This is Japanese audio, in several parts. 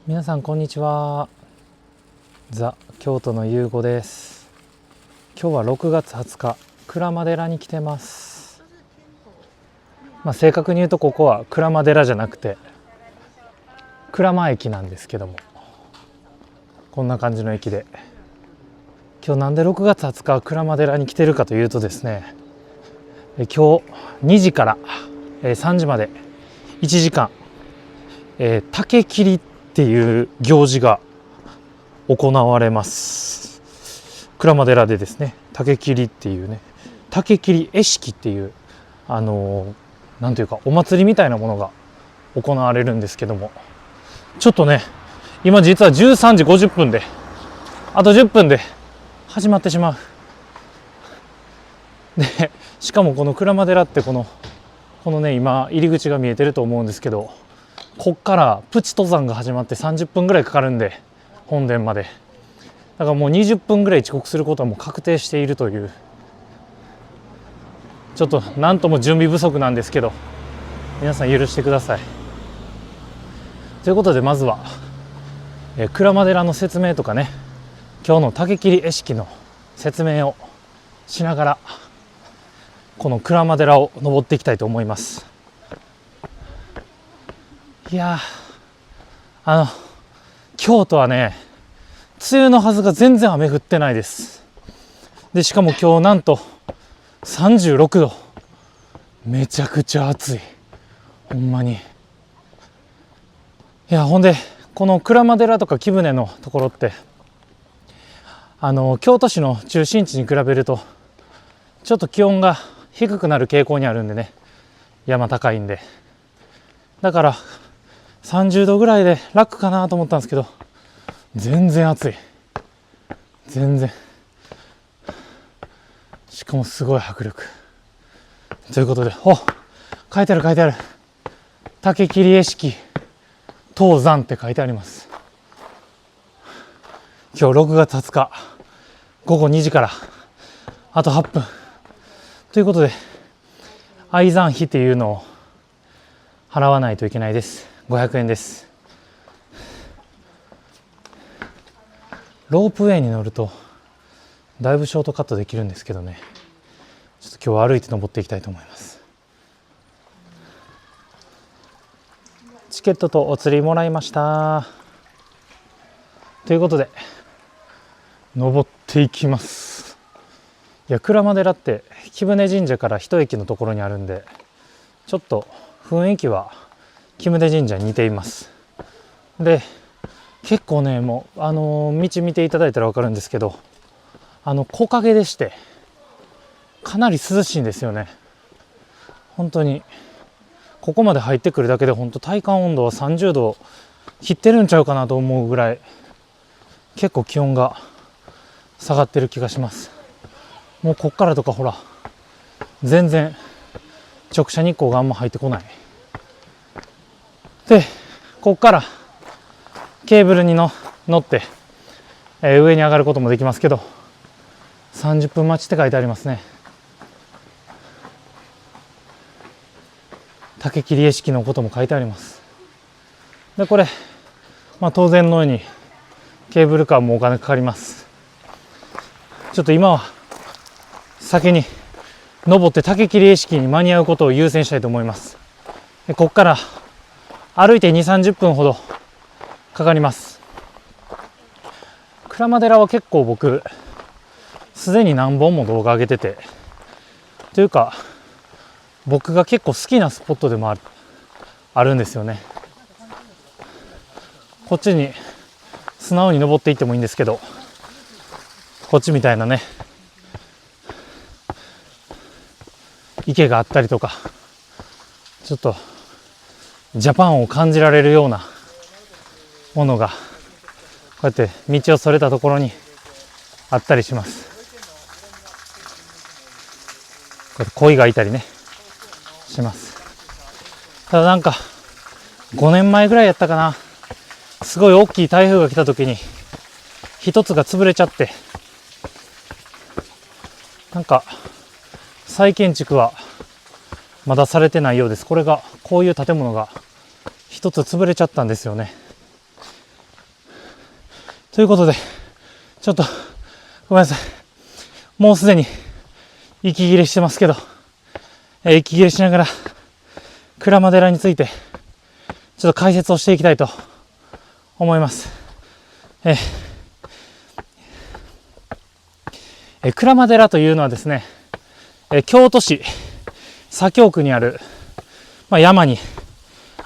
皆さんこんにちは。ザ・京都のゆうごです。今日は6月20日鞍馬寺に来てます。正確に言うとここは鞍馬寺じゃなくて鞍馬駅なんですけども、こんな感じの駅で、今日なんで6月20日鞍馬寺に来てるかというとですね、今日2時から3時まで1時間竹切りっていう行事が行われます。鞍馬寺でですね、竹切りっていうね、竹切り会式っていうなんていうかお祭りみたいなものが行われるんですけども、ちょっとね今実は13時50分であと10分で始まってしまう。でしかもこの鞍馬寺ってこのね今入り口が見えてると思うんですけど、こっからプチ登山が始まって30分ぐらいかかるんで、本殿までだからもう20分ぐらい遅刻することはもう確定しているという、ちょっとなんとも準備不足なんですけど、皆さん許してください。ということでまずは鞍馬寺の説明とかね、今日の竹切り会式の説明をしながらこの鞍馬寺を登っていきたいと思います。いや京都はね梅雨のはずが全然雨降ってないです。でしかも今日なんと36度、めちゃくちゃ暑い、ほんまに。いやほんでこの鞍馬寺とか貴船のところって京都市の中心地に比べるとちょっと気温が低くなる傾向にあるんでね、山高いんで、だから30度ぐらいで楽かなと思ったんですけど、全然暑い、全然。しかもすごい迫力ということで、書いてある竹切会式登山って書いてあります。今日6月20日午後2時からあと8分ということで、愛山費っていうのを払わないといけないです。500円です。ロープウェイに乗るとだいぶショートカットできるんですけどね、ちょっと今日は歩いて登っていきたいと思います。チケットとお釣りもらいましたということで登っていきます。いや鞍馬寺って貴船神社から一駅のところにあるんで、ちょっと雰囲気は貴船神社に似ています。で結構ね、もう道見ていただいたら分かるんですけど、木陰でしてかなり涼しいんですよね。本当にここまで入ってくるだけで本当体感温度は30度切ってるんちゃうかなと思うぐらい結構気温が下がってる気がします。もうこっからとかほら全然直射日光があんま入ってこないで、こっからケーブルに乗って、上に上がることもできますけど、30分待ちって書いてありますね。竹切り会式のことも書いてあります。でこれ、当然のようにケーブルカーもお金かかります。ちょっと今は先に登って竹切り会式に間に合うことを優先したいと思います。でここから歩いて 2,30 分ほどかかります。鞍馬寺は結構僕すでに何本も動画上げてて、というか僕が結構好きなスポットでもあるんですよね。こっちに素直に登っていってもいいんですけど、こっちみたいなね池があったりとか、ちょっとジャパンを感じられるようなものがこうやって道をそれたところにあったりします。こうやって鯉がいたりねします。ただなんか5年前ぐらいやったかな、すごい大きい台風が来た時に一つが潰れちゃって、なんか再建築はまだされてないようです。こういう建物が一つ潰れちゃったんですよね。ということで、ちょっとごめんなさい。もうすでに息切れしてますけど、息切れしながら鞍馬寺についてちょっと解説をしていきたいと思います。鞍馬寺というのはですね、京都市左京区にある、山に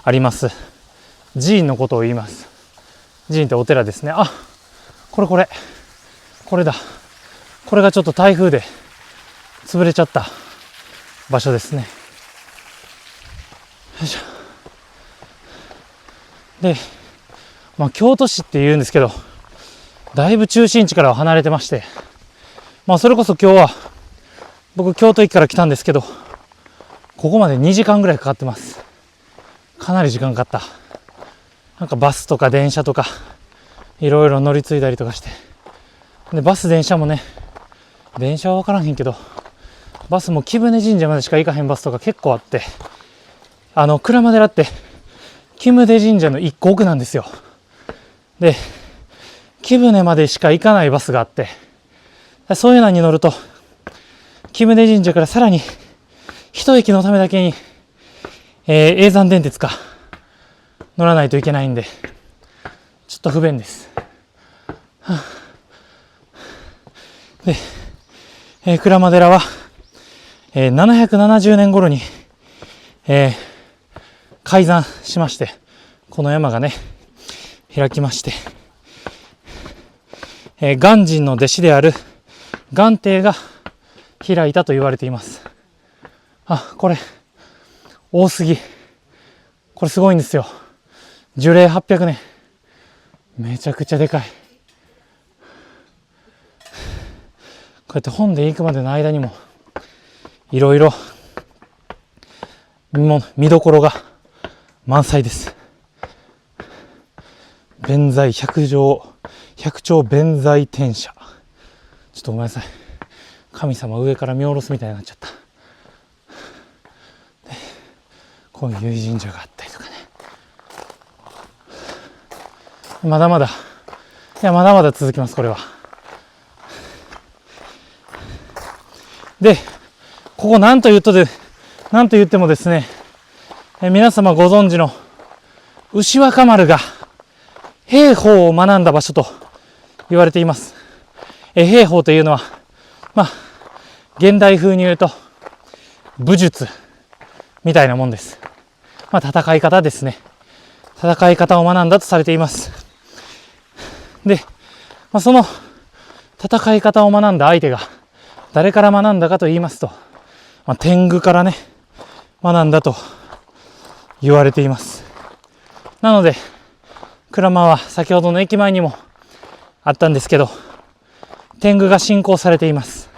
あります寺院のことを言います。寺院ってお寺ですね。あ、これだ。これがちょっと台風で潰れちゃった場所ですね。よいしょ。で、京都市って言うんですけど、だいぶ中心地からは離れてまして、それこそ今日は僕京都駅から来たんですけど、ここまで2時間ぐらいかかってます。かなり時間かかった。なんかバスとか電車とかいろいろ乗り継いだりとかして、でバス電車もね、電車は分からへんけど、バスも貴船神社までしか行かへんバスとか結構あって、鞍馬寺って貴船神社の一個奥なんですよ。で、貴船までしか行かないバスがあって、そういうのに乗ると貴船神社からさらに一駅のためだけに、叡山電鉄か乗らないといけないんで、ちょっと不便です。で、鞍馬寺は、770年頃に、開山しまして、この山がね開きまして、鑑真の弟子である鑑定が開いたと言われています。これ多すぎ。これすごいんですよ。樹齢800年。めちゃくちゃでかい。こうやって本で行くまでの間にもいろいろ見どころが満載です。弁財百丁弁財天社。ちょっとごめんなさい。神様上から見下ろすみたいになっちゃった。こういう神社があったりとかね。まだまだ続きます、これは。で、ここなんと言ってもですね、皆様ご存知の牛若丸が兵法を学んだ場所と言われています。兵法というのは、現代風に言うと武術みたいなもんです。戦い方ですね。戦い方を学んだとされています。で、その戦い方を学んだ相手が誰から学んだかと言いますと、天狗からね学んだと言われています。なので鞍馬は先ほどの駅前にもあったんですけど、天狗が信仰されています。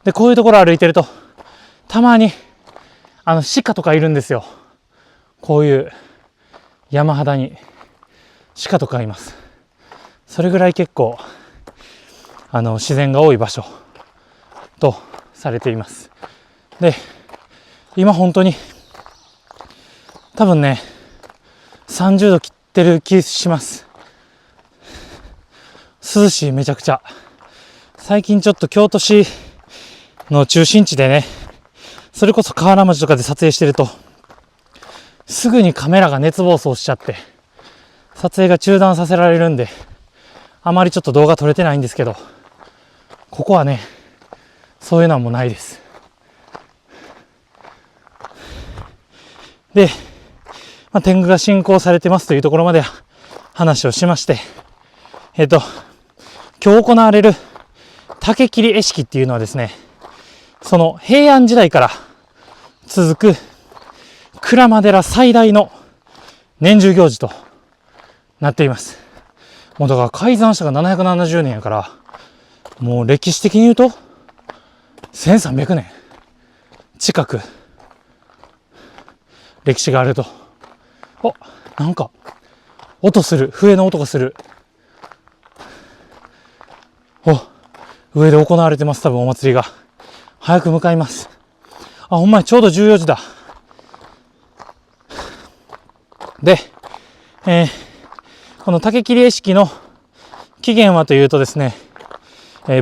で、こういうところ歩いてるとたまに鹿とかいるんですよ。こういう山肌に鹿とかいます。それぐらい結構自然が多い場所とされています。で、今本当に多分ね30度切ってる気します。涼しい、めちゃくちゃ。最近ちょっと京都市の中心地でね、それこそ河原町とかで撮影してるとすぐにカメラが熱暴走しちゃって撮影が中断させられるんで、あまりちょっと動画撮れてないんですけど、ここはねそういうのはもうないです。で、天狗が信仰されてますというところまで話をしまして、今日行われる竹切絵式っていうのはですね、その平安時代から続く鞍馬寺最大の年中行事となっています。もうだから開山したが770年やから、もう歴史的に言うと1300年近く歴史があると。なんか音する、笛の音がする。上で行われてます。多分お祭りが。早く向かいます。ほんまにちょうど14時だ。で、この竹切絵式の起源はというとですね、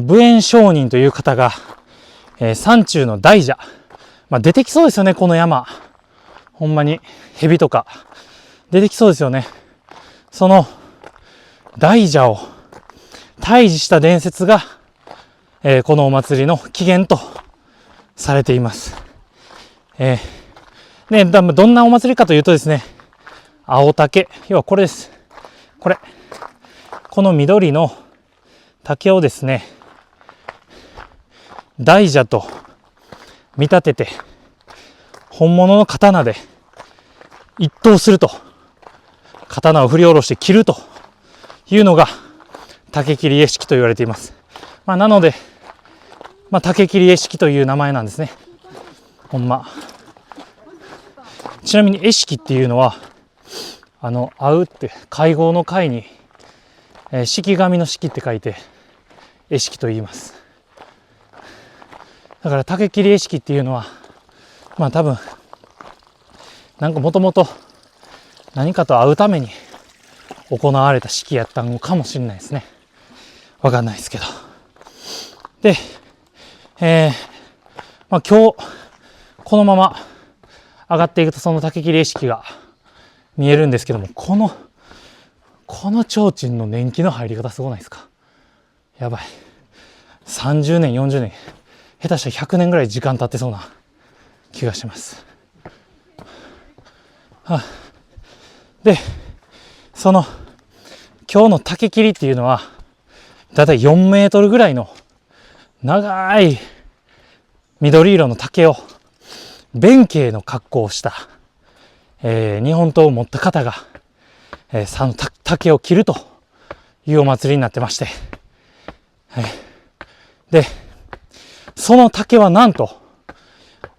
武縁上人という方が、山中の大蛇、出てきそうですよね、この山。ほんまに蛇とか出てきそうですよね。その大蛇を退治した伝説が、このお祭りの起源とされています。どんなお祭りかというとですね、青竹、要はこれです。この緑の竹をですね、大蛇と見立てて、本物の刀で一刀すると、刀を振り下ろして切るというのが竹切絵式と言われています。なので、竹切絵式という名前なんですね。ほんま。ちなみに絵式っていうのは、会うって会合の会に、式紙の式って書いて絵式と言います。だから竹切絵式っていうのは多分なんかもともと何かと会うために行われた式やったのかもしれないですね。わかんないですけど。で、今日このまま上がっていくとその竹切絵式が見えるんですけども、この提灯の年季の入り方すごないですか。やばい。30年40年下手したら100年ぐらい時間経ってそうな気がします。で、その今日の竹切りっていうのはだいたい4メートルぐらいの長い緑色の竹を弁慶の格好をした、日本刀を持った方が、その竹を切るというお祭りになってまして、でその竹はなんと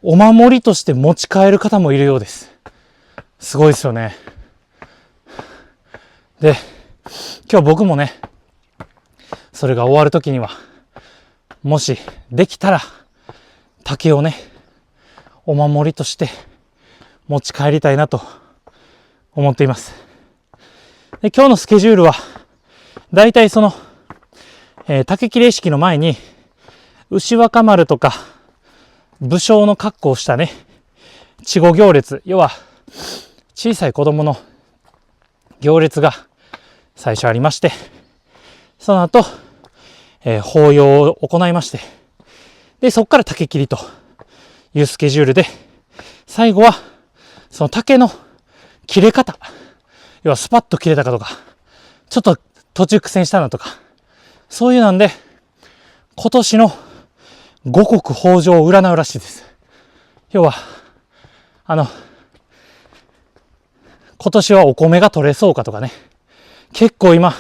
お守りとして持ち帰る方もいるようです。すごいですよね。で今日僕もね、それが終わる時にはもしできたら竹をねお守りとして持ち帰りたいなと思っています。で今日のスケジュールはだいたいその、竹切絵式の前に牛若丸とか武将の格好をしたね稚児行列、要は小さい子供の行列が最初ありまして、その後、法要を行いまして、でそこから竹切りというスケジュールで、最後はその竹の切れ方、要はスパッと切れたかとか、ちょっと途中苦戦したなとか、そういうなんで今年の五穀豊穣を占うらしいです。要は今年はお米が取れそうかとかね、結構今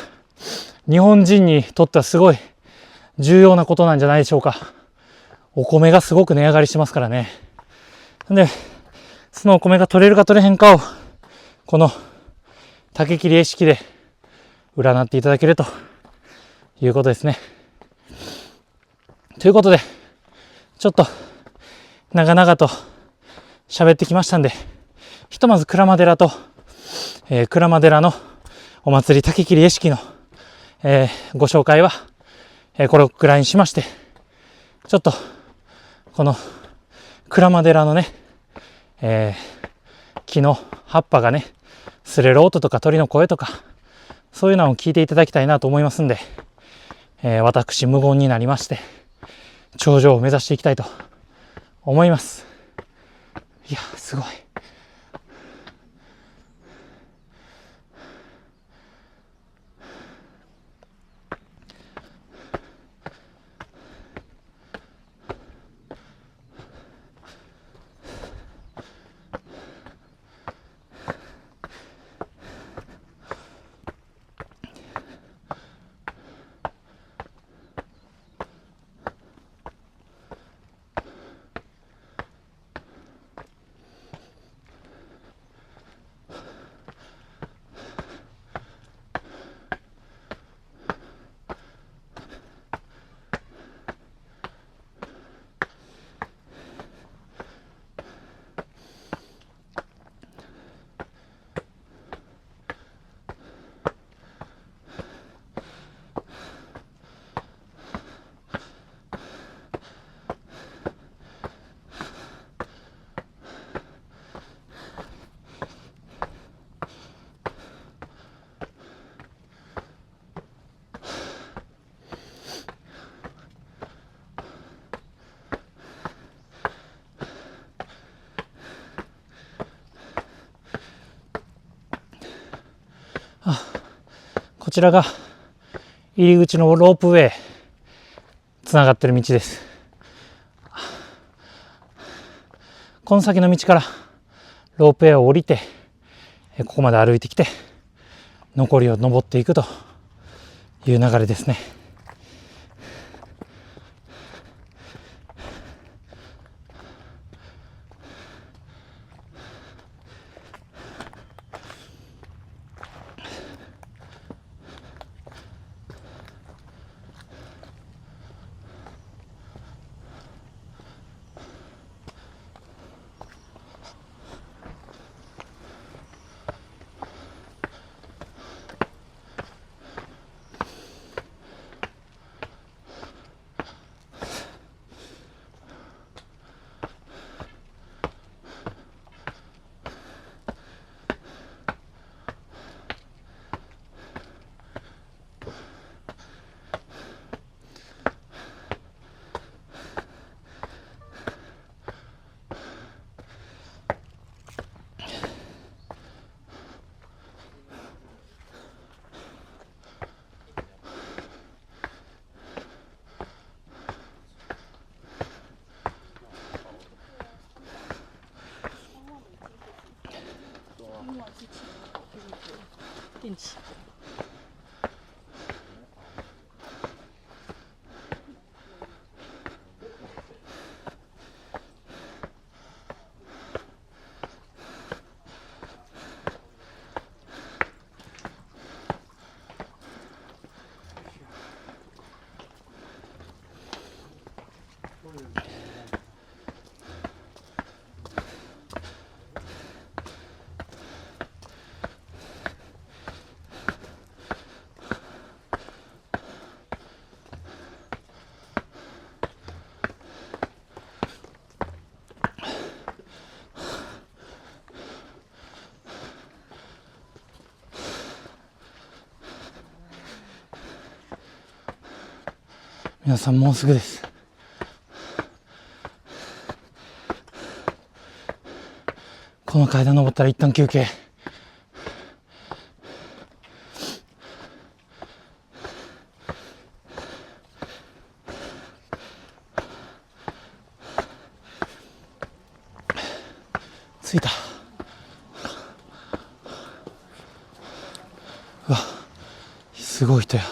日本人にとってはすごい重要なことなんじゃないでしょうか。お米がすごく値上がりしてますからね。でそのお米が取れるか取れへんかをこの竹切絵式で占っていただけるということですね。ということでちょっと長々と喋ってきましたんで、ひとまず鞍馬寺と、鞍馬寺のお祭り竹切絵式の、ご紹介は、これくらいにしまして、ちょっとこの鞍馬寺のね、木の葉っぱがね擦れる音とか鳥の声とかそういうのを聞いていただきたいなと思いますんで、私無言になりまして頂上を目指していきたいと思います。いやすごい。こちらが入り口のロープウェイつながってる道です。この先の道からロープウェイを降りてここまで歩いてきて残りを登っていくという流れですね。电池。皆さんもうすぐです。この階段登ったら一旦休憩。着いた。うわ、すごい人や。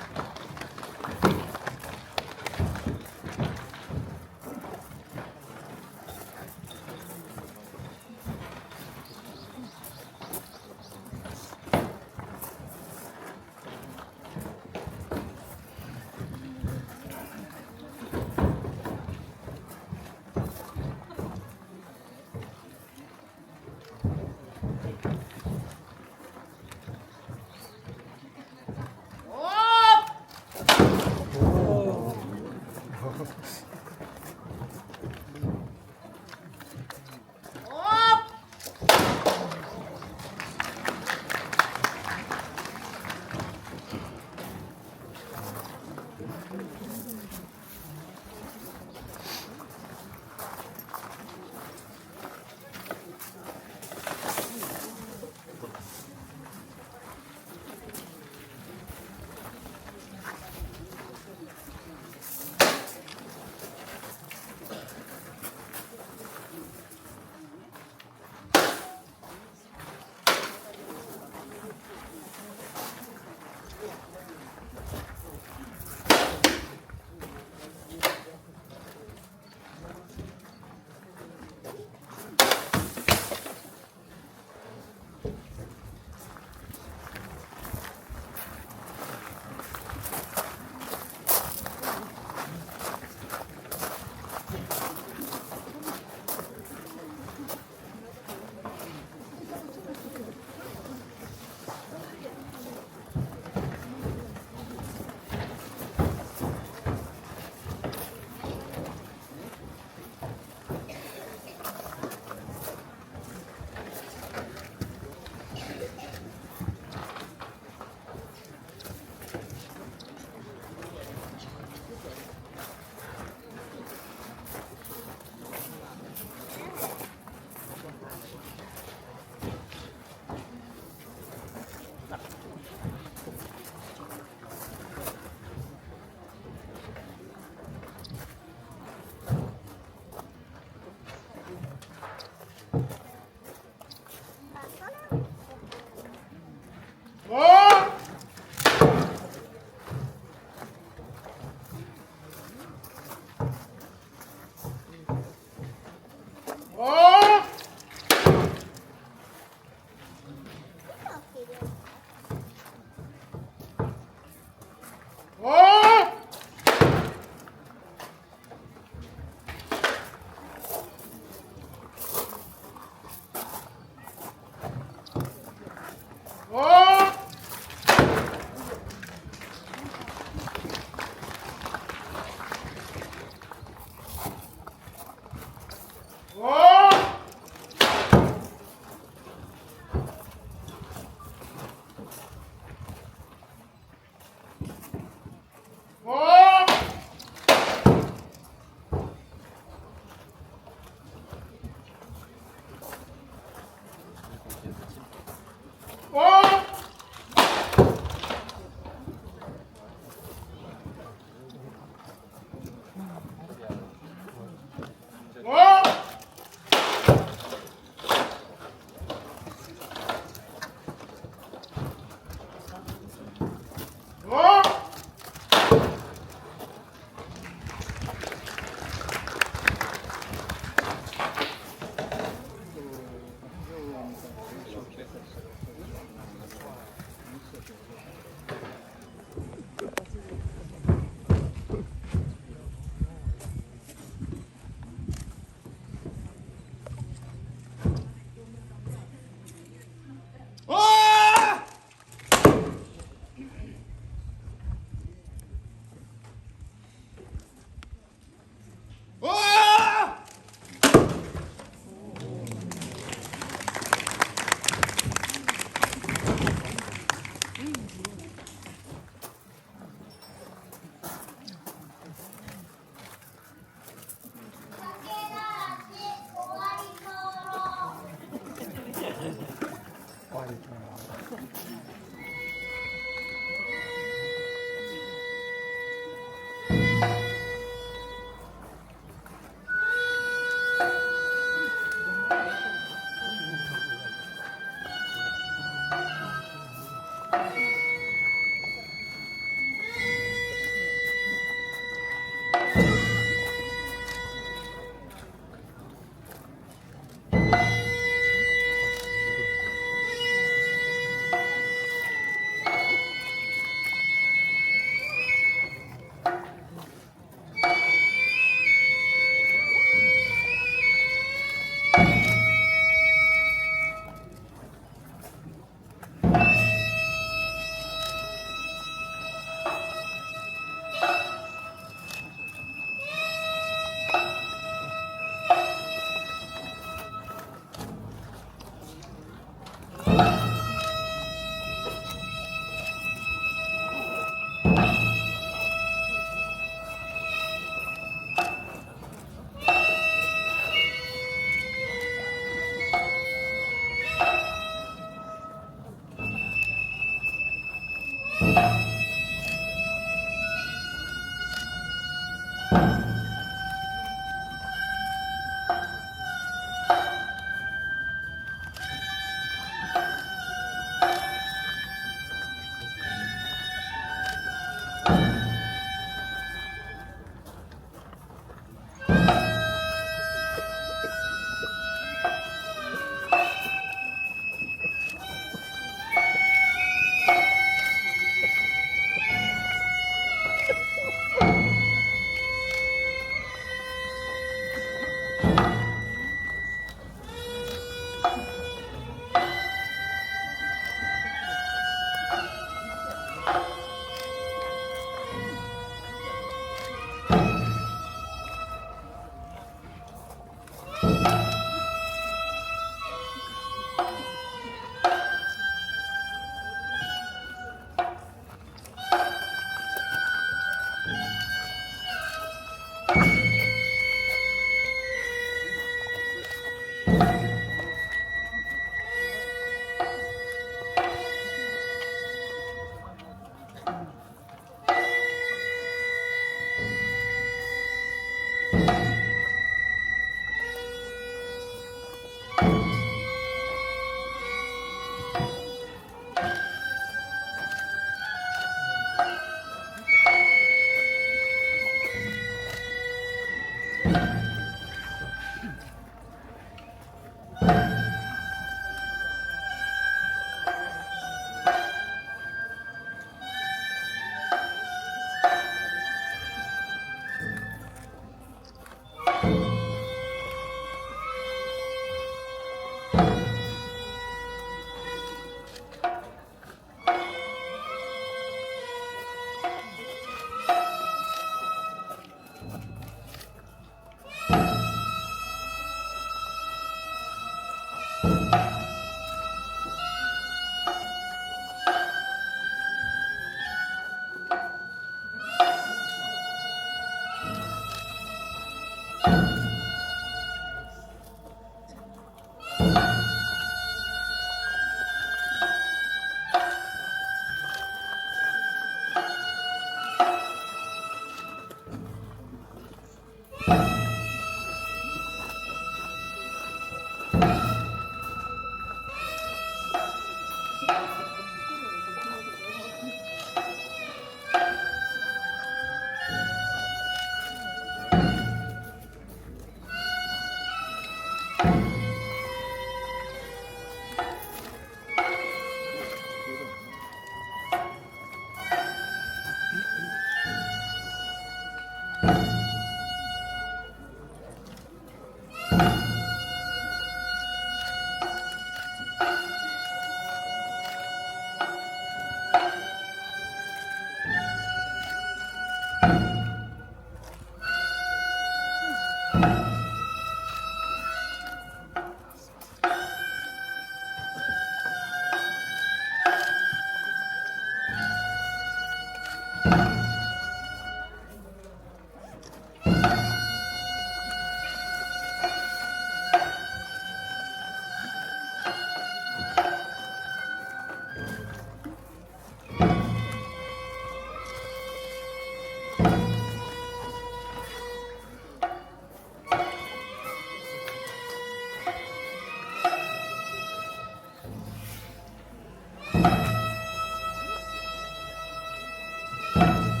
う。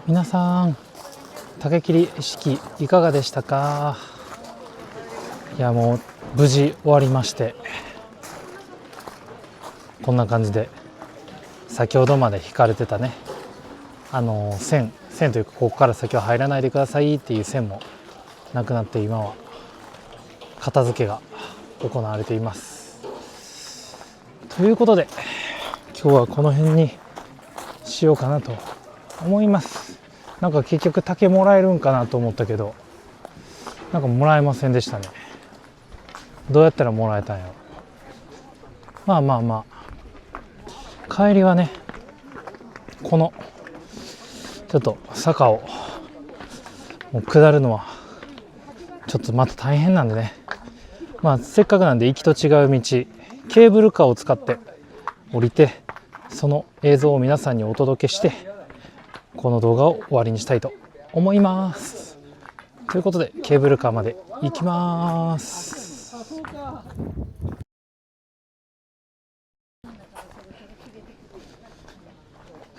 皆さん、竹切式いかがでしたか？いや、もう無事終わりまして、こんな感じで先ほどまで引かれてたね、線というか、ここから先は入らないでくださいっていう線もなくなって、今は片付けが行われています。ということで、今日はこの辺にしようかなと思います。なんか結局竹もらえるんかなと思ったけど、なんかもらえませんでしたね。どうやったらもらえたんやろ。まあまあまあ、帰りはね、このちょっと坂をもう下るのはちょっとまた大変なんでね、まあせっかくなんで行きと違う道、ケーブルカーを使って降りて、その映像を皆さんにお届けして、この動画を終わりにしたいと思います。ということで、ケーブルカーまで行きます。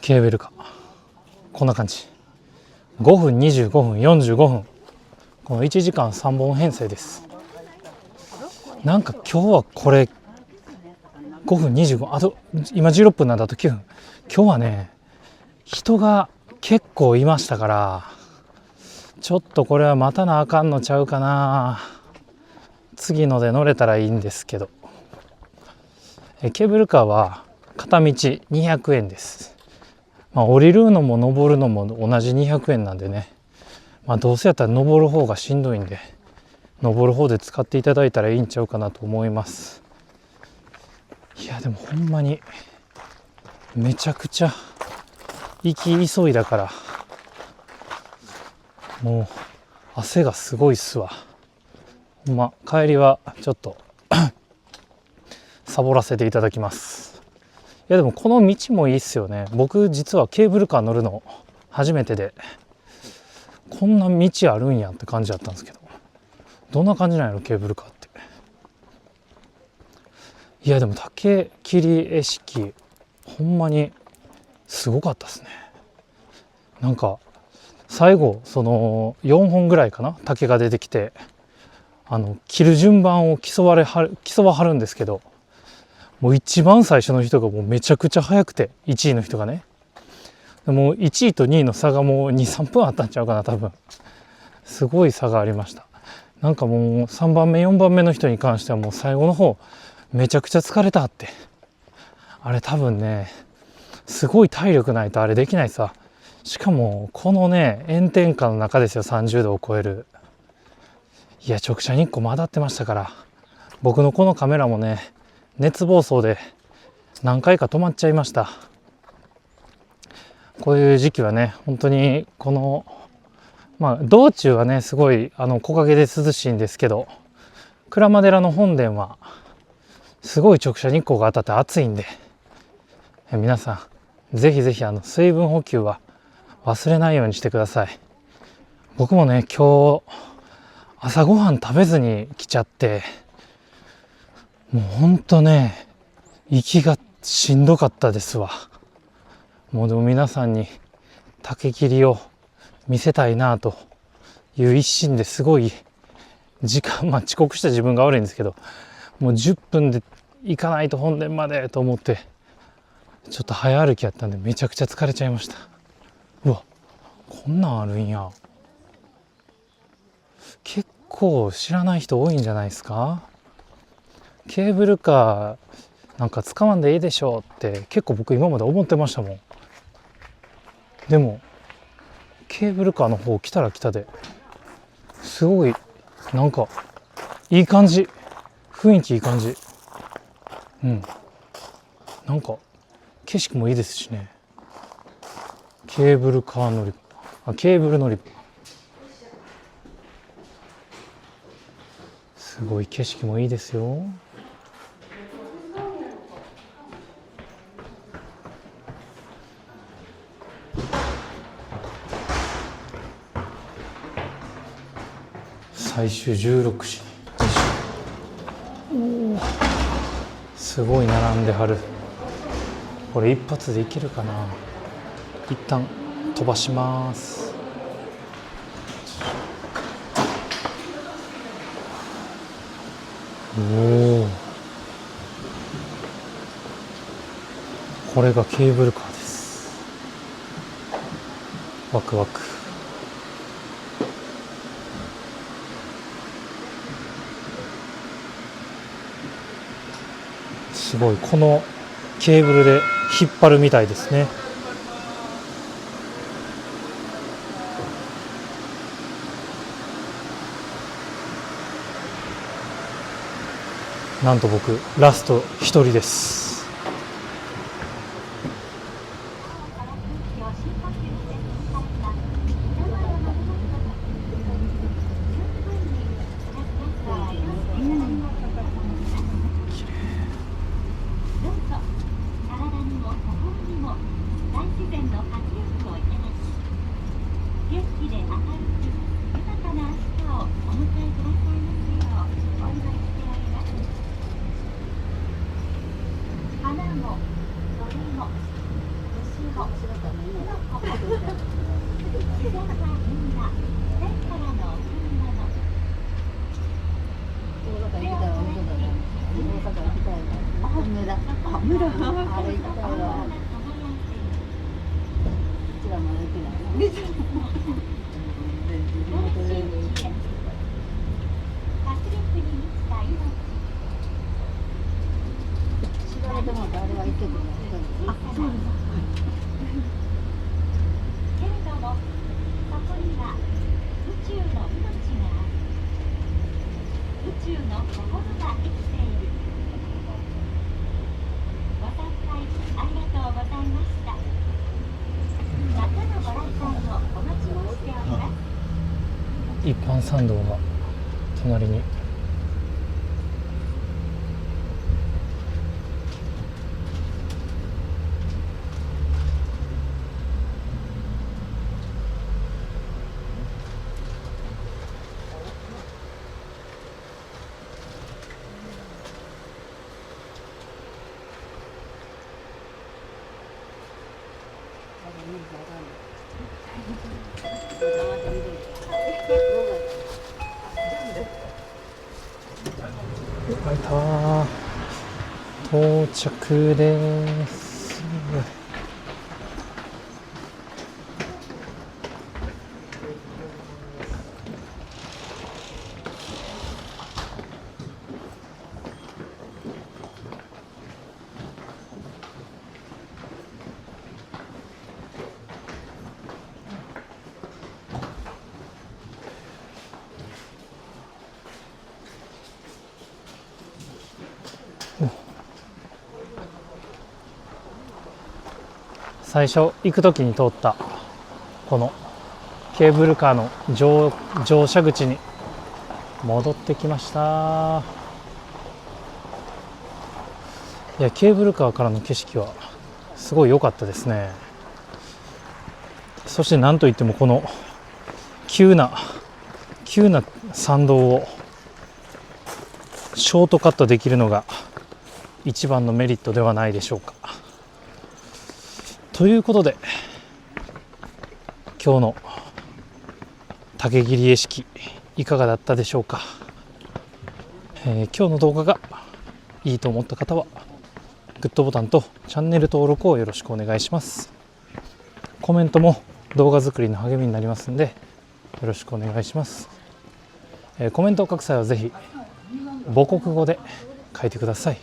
ケーブルカー、こんな感じ。5分、25分、45分、この1時間3本編成です。なんか今日はこれ5分25分、あと今16分なんだ、あと9分。今日はね、人が結構いましたから、ちょっとこれは待たなあかんのちゃうかな。次ので乗れたらいいんですけど。ケーブルカーは片道200円です。まあ、降りるのも登るのも同じ200円なんでね、まあ、どうせやったら登る方がしんどいんで、登る方で使っていただいたらいいんちゃうかなと思います。いやでもほんまにめちゃくちゃ行き急いだから、もう汗がすごいっすわ。ほんま帰りはちょっとサボらせていただきます。いやでもこの道もいいっすよね。僕実はケーブルカー乗るの初めてで、こんな道あるんやって感じだったんですけど、どんな感じなんやろケーブルカーって。いやでも竹切り絵式ほんまにすごかったですね。なんか最後その4本ぐらいかな、竹が出てきて、切る順番を競わはるんですけど、もう一番最初の人がもうめちゃくちゃ速くて、1位の人がね、もう1位と2位の差がもう 2,3 分あったんちゃうかな、多分。すごい差がありました。なんかもう3番目4番目の人に関してはもう最後の方めちゃくちゃ疲れたって。あれ多分ねすごい体力ないとあれできないさ。しかもこのね炎天下の中ですよ、30度を超える。いや直射日光も当たってましたから、僕のこのカメラもね熱暴走で何回か止まっちゃいました。こういう時期はね本当にこの道中はねすごい木陰で涼しいんですけど、鞍馬寺の本殿はすごい直射日光が当たって暑いんで、皆さんぜひぜひ水分補給は忘れないようにしてください。僕もね今日朝ごはん食べずに来ちゃって、もうほんとね息がしんどかったですわ。もうでも皆さんに竹切りを見せたいなという一心ですごい時間、遅刻した自分が悪いんですけど、もう10分で行かないと本殿までと思ってちょっと早歩きやったんでめちゃくちゃ疲れちゃいました。うわ、こんなんあるんや。結構知らない人多いんじゃないですか。ケーブルカーなんか使わんでいいでしょうって結構僕今まで思ってましたもん。でもケーブルカーの方来たら来たですごいなんかいい感じ、雰囲気いい感じ。なんか景色もいいですしね。ケーブルカー乗り場、ケーブル乗り場、すごい景色もいいですよ。最終16時、すごい並んではる。これ一発でいけるかな。一旦飛ばします。おお、これがケーブルカーです。ワクワク。すごい、このケーブルで引っ張るみたいですね。なんと僕ラスト1人です。一般参道が隣に。到着です。最初行く時に通ったこのケーブルカーの乗車口に戻ってきました。いや、ケーブルカーからの景色はすごい良かったですね。そしてなんといってもこの急な参道をショートカットできるのが一番のメリットではないでしょうか。ということで今日の竹切絵式いかがだったでしょうか。今日の動画がいいと思った方はグッドボタンとチャンネル登録をよろしくお願いします。コメントも動画作りの励みになりますのでよろしくお願いします。コメントを書く際はぜひ母国語で書いてください。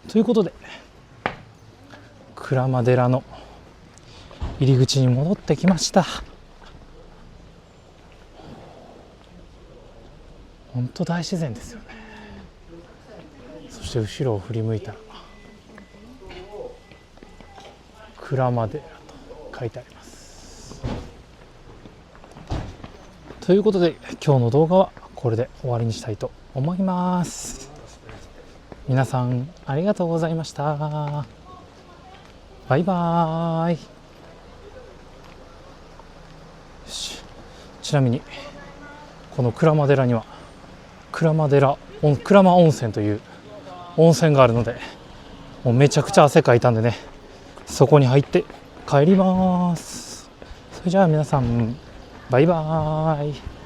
ということで鞍馬寺の入り口に戻ってきました。本当大自然ですよね。そして後ろを振り向いたら鞍馬寺と書いてあります。ということで今日の動画はこれで終わりにしたいと思います。皆さんありがとうございました。バイバーイ。ちなみにこの鞍馬寺には鞍馬温泉という温泉があるので、もうめちゃくちゃ汗かいたんでね、そこに入って帰ります。それじゃあ皆さんバイバーイ。